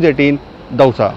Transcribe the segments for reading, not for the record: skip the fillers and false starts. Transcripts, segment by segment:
18 दौसा।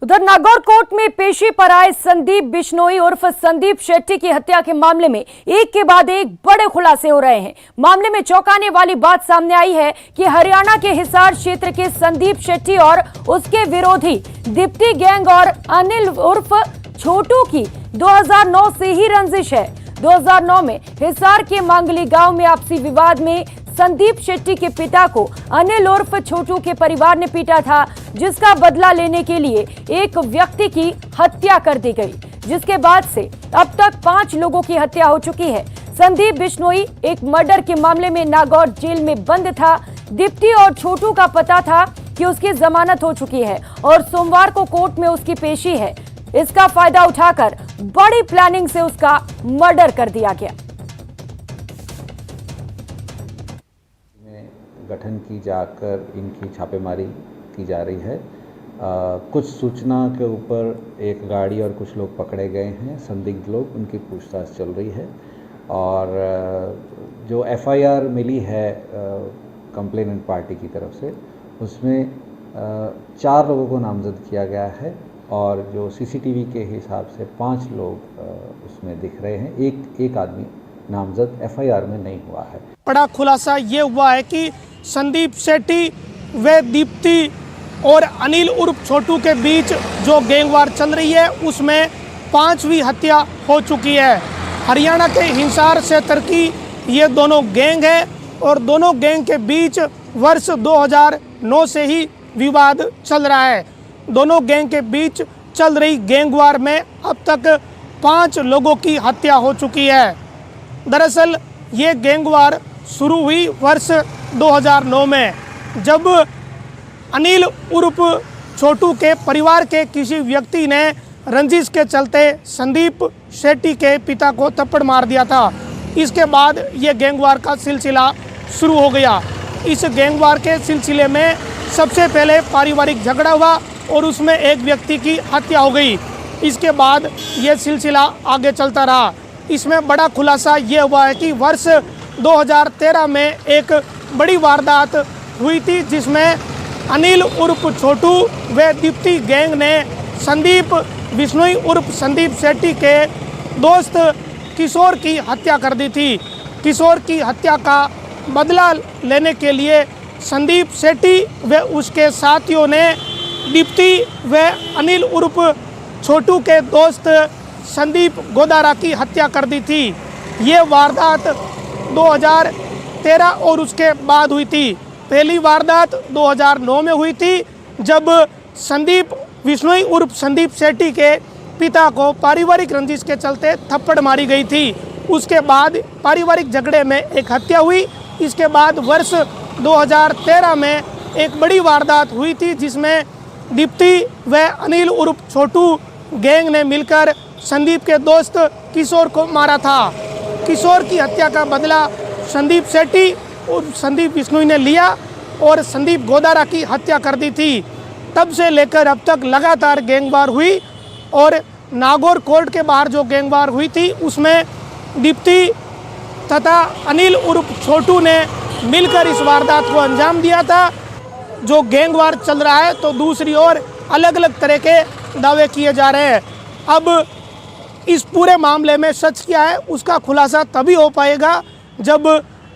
उधर नागौर कोर्ट में पेशी पर आए संदीप बिश्नोई उर्फ संदीप शेट्टी की हत्या के मामले में एक के बाद एक बड़े खुलासे हो रहे हैं। मामले में चौंकाने वाली बात सामने आई है कि हरियाणा के हिसार क्षेत्र के संदीप शेट्टी और उसके विरोधी दीप्ति गैंग और अनिल उर्फ छोटू की 2009 से ही रंजिश है। 2009 में हिसार के मांगली गांव में आपसी विवाद में संदीप शेट्टी के पिता को अनिल उर्फ छोटू के परिवार ने पीटा था, जिसका बदला लेने के लिए एक व्यक्ति की हत्या कर दी गई, जिसके बाद से अब तक 5 लोगों की हत्या हो चुकी है। संदीप बिश्नोई एक मर्डर के मामले में नागौर जेल में बंद था। दीप्ति और छोटू का पता था कि उसकी जमानत हो चुकी है और सोमवार को कोर्ट में उसकी पेशी है। इसका फायदा उठाकर बड़ी प्लानिंग से उसका मर्डर कर दिया गया। गठन की जाकर इनकी छापेमारी की जा रही है। कुछ सूचना के ऊपर एक गाड़ी और कुछ लोग पकड़े गए हैं, संदिग्ध लोग, उनकी पूछताछ चल रही है। और जो एफआईआर मिली है कंप्लेनेंट पार्टी की तरफ से, उसमें 4 लोगों को नामजद किया गया है और जो सीसीटीवी के हिसाब से 5 लोग उसमें दिख रहे हैं। एक आदमी नामजद एफआईआर में नहीं हुआ है। बड़ा खुलासा ये हुआ है कि संदीप शेट्टी व दीप्ति और अनिल उर्फ छोटू के बीच जो गैंगवार चल रही है उसमें 5वीं हत्या हो चुकी है। हरियाणा के हिसार क्षेत्र की ये दोनों गैंग है और दोनों गैंग के बीच वर्ष 2009 से ही विवाद चल रहा है। दोनों गैंग के बीच चल रही गैंगवार में अब तक 5 लोगों की हत्या हो चुकी है। दरअसल ये गैंगवार शुरू हुई वर्ष 2009 में, जब अनिल उर्फ छोटू के परिवार के किसी व्यक्ति ने रंजिश के चलते संदीप शेट्टी के पिता को थप्पड़ मार दिया था। इसके बाद ये गैंगवार का सिलसिला शुरू हो गया। इस गैंगवार के सिलसिले में सबसे पहले पारिवारिक झगड़ा हुआ और उसमें एक व्यक्ति की हत्या हो गई। इसके बाद ये सिलसिला आगे चलता रहा। इसमें बड़ा खुलासा ये हुआ है कि वर्ष 2013 में एक बड़ी वारदात हुई थी, जिसमें अनिल उर्फ छोटू व दीप्ति गैंग ने संदीप बिश्नोई उर्फ संदीप शेट्टी के दोस्त किशोर की हत्या कर दी थी। किशोर की हत्या का बदला लेने के लिए संदीप शेट्टी व उसके साथियों ने दीप्ति व अनिल उर्फ छोटू के दोस्त संदीप गोदारा की हत्या कर दी थी। ये वारदात 2013 और उसके बाद हुई थी। पहली वारदात 2009 में हुई थी, जब संदीप बिश्नोई उर्फ संदीप शेट्टी के पिता को पारिवारिक रंजिश के चलते थप्पड़ मारी गई थी। उसके बाद पारिवारिक झगड़े में एक हत्या हुई। इसके बाद वर्ष 2013 में एक बड़ी वारदात हुई थी, जिसमें दीप्ति व अनिल उर्फ छोटू गैंग ने मिलकर संदीप के दोस्त किशोर को मारा था। किशोर की हत्या का बदला संदीप शेट्टी और संदीप बिश्नोई ने लिया और संदीप गोदारा की हत्या कर दी थी। तब से लेकर अब तक लगातार गैंगवार हुई और नागौर कोर्ट के बाहर जो गैंगवार हुई थी उसमें दीप्ति तथा अनिल उर्फ छोटू ने मिलकर इस वारदात को अंजाम दिया था। जो गैंगवार चल रहा है तो दूसरी ओर अलग अलग तरह के दावे किए जा रहे हैं। अब इस पूरे मामले में सच क्या है उसका खुलासा तभी हो पाएगा जब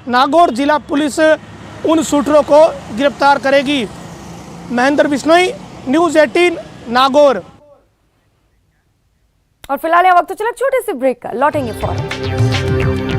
नागौर जिला पुलिस उन शूटरों को गिरफ्तार करेगी। महेंद्र बिश्नोई, न्यूज़ 18 नागौर। और फिलहाल यह वक्त तो चला छोटे से ब्रेक का, लौटेंगे फौरन।